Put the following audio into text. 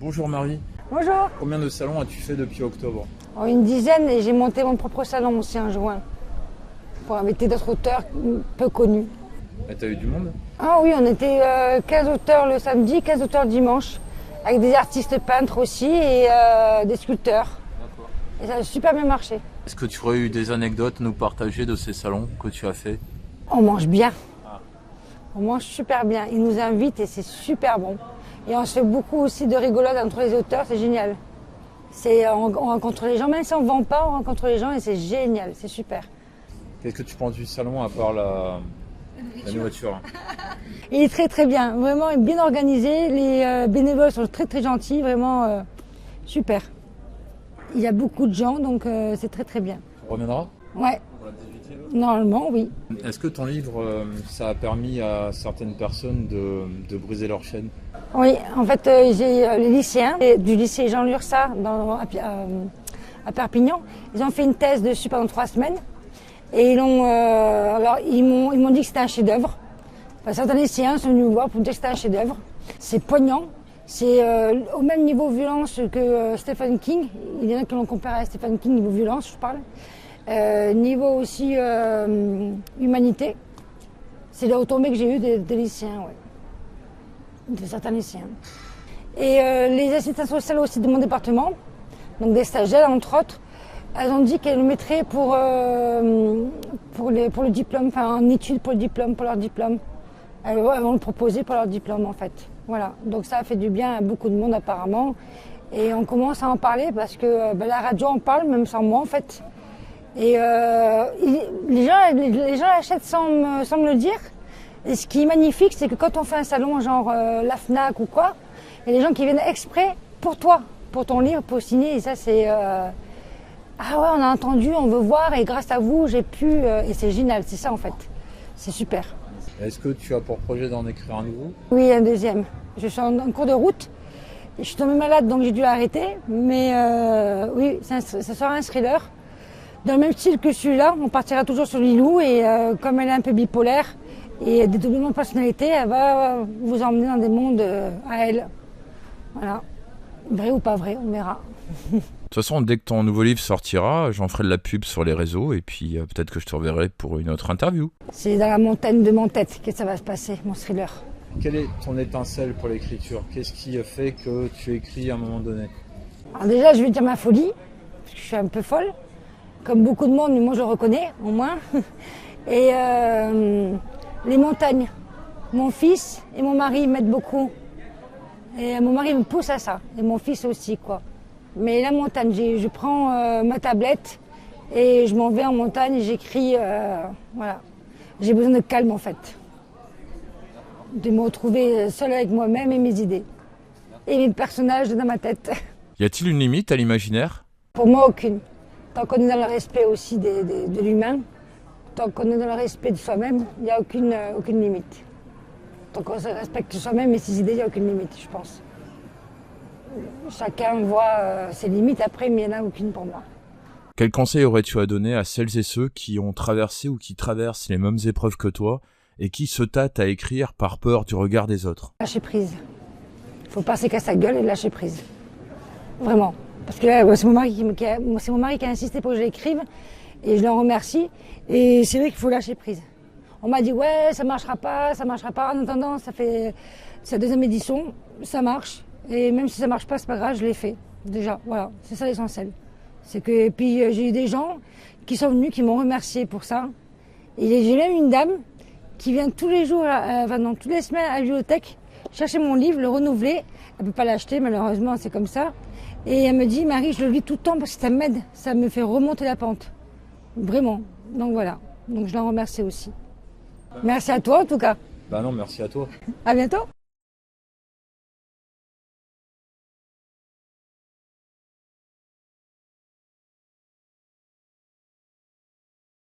Bonjour Marie. Bonjour. Combien de salons as-tu fait depuis octobre? Une dizaine, et j'ai monté mon propre salon aussi en juin pour inviter d'autres auteurs peu connus. Et t'as eu du monde? Ah oui, on était 15 auteurs le samedi, 15 auteurs le dimanche, avec des artistes peintres aussi et des sculpteurs. D'accord. Et ça a super bien marché. Est-ce que tu aurais eu des anecdotes à nous partager de ces salons que tu as fait? On mange bien. On mange super bien. Ils nous invitent et c'est super bon. Et on se fait beaucoup aussi de rigolades entre les auteurs, c'est génial. On rencontre les gens, même si on ne vend pas, on rencontre les gens et c'est génial, c'est super. Qu'est-ce que tu penses du salon à part la nourriture? Il est très très bien, vraiment bien organisé. Les bénévoles sont très très gentils, vraiment super. Il y a beaucoup de gens, donc c'est très très bien. Tu reviendras? Ouais. Pour la 18e? Normalement, oui. Est-ce que ton livre, ça a permis à certaines personnes de briser leur chaîne? Oui, en fait, j'ai les lycéens du lycée Jean Lursa à Perpignan. Ils ont fait une thèse dessus pendant 3 semaines. Et ils m'ont dit que c'était un chef-d'œuvre. Enfin, certains lycéens sont venus me voir pour me dire que c'était un chef-d'œuvre. C'est poignant. C'est au même niveau violence que Stephen King. Il y en a qui l'ont comparé à Stephen King, niveau violence, je parle. Niveau aussi humanité. C'est les retombées que j'ai eues des lycéens, ouais. De certains lycéens. Et les assistants sociaux aussi de mon département, donc des stagiaires entre autres, elles ont dit qu'elles le mettraient pour le diplôme, enfin en études pour le diplôme, pour leur diplôme. Elles vont le proposer pour leur diplôme en fait. Voilà, donc ça a fait du bien à beaucoup de monde apparemment. Et on commence à en parler parce que la radio en parle, même sans moi en fait. Et les gens l'achètent sans me le dire. Et ce qui est magnifique, c'est que quand on fait un salon genre la FNAC ou quoi, il y a des gens qui viennent exprès pour toi, pour ton livre, pour signer. Et ça, c'est... ah ouais, on a entendu, on veut voir, et grâce à vous, j'ai pu... et c'est génial, c'est ça en fait. C'est super. Est-ce que tu as pour projet d'en écrire un nouveau? Oui, un deuxième. Je suis en cours de route. Je suis tombée malade, donc j'ai dû l'arrêter. Mais oui, ça sera un thriller. Dans le même style que celui-là, on partira toujours sur Lilou. Et comme elle est un peu bipolaire, et des doublements de personnalité, elle va vous emmener dans des mondes à elle. Voilà. Vrai ou pas vrai, on verra. De toute façon, dès que ton nouveau livre sortira, j'en ferai de la pub sur les réseaux et puis peut-être que je te reverrai pour une autre interview. C'est dans la montagne de mon tête que ça va se passer, mon thriller. Quelle est ton étincelle pour l'écriture? Qu'est-ce qui fait que tu écris à un moment donné? Alors déjà, je vais dire ma folie, parce que je suis un peu folle. Comme beaucoup de monde, mais moi je reconnais, au moins. Et les montagnes. Mon fils et mon mari m'aident beaucoup. Et mon mari me pousse à ça. Et mon fils aussi, quoi. Mais la montagne, je prends ma tablette et je m'en vais en montagne et j'écris. Voilà. J'ai besoin de calme, en fait. De me retrouver seule avec moi-même et mes idées. Et mes personnages dans ma tête. Y a-t-il une limite à l'imaginaire? Pour moi, aucune. Tant qu'on est dans le respect aussi de l'humain, tant qu'on est dans le respect de soi-même, il n'y a aucune limite. Tant qu'on se respecte soi-même et ses idées, il n'y a aucune limite, je pense. Chacun voit ses limites après, mais il n'y en a aucune pour moi. Quel conseil aurais-tu à donner à celles et ceux qui ont traversé ou qui traversent les mêmes épreuves que toi et qui se tâtent à écrire par peur du regard des autres? Lâcher prise. Il faut passer qu'à sa gueule et lâcher prise. Vraiment. Parce que là, c'est mon mari qui a insisté pour que je l'écrive et je l'en remercie. Et c'est vrai qu'il faut lâcher prise. On m'a dit ouais, ça marchera pas. En attendant, ça fait sa deuxième édition, ça marche. Et même si ça marche pas, c'est pas grave, je l'ai fait. Déjà, voilà, c'est ça l'essentiel. C'est que, et puis j'ai eu des gens qui sont venus, qui m'ont remercié pour ça. Et j'ai même une dame qui vient tous les jours, toutes les semaines à la bibliothèque, chercher mon livre, le renouveler. Elle peut pas l'acheter, malheureusement, c'est comme ça. Et elle me dit, Marie, je le lis tout le temps parce que ça m'aide, ça me fait remonter la pente. Vraiment. Donc voilà. Donc je l'en remercie aussi. Merci à toi en tout cas. Bah non, merci à toi. À bientôt.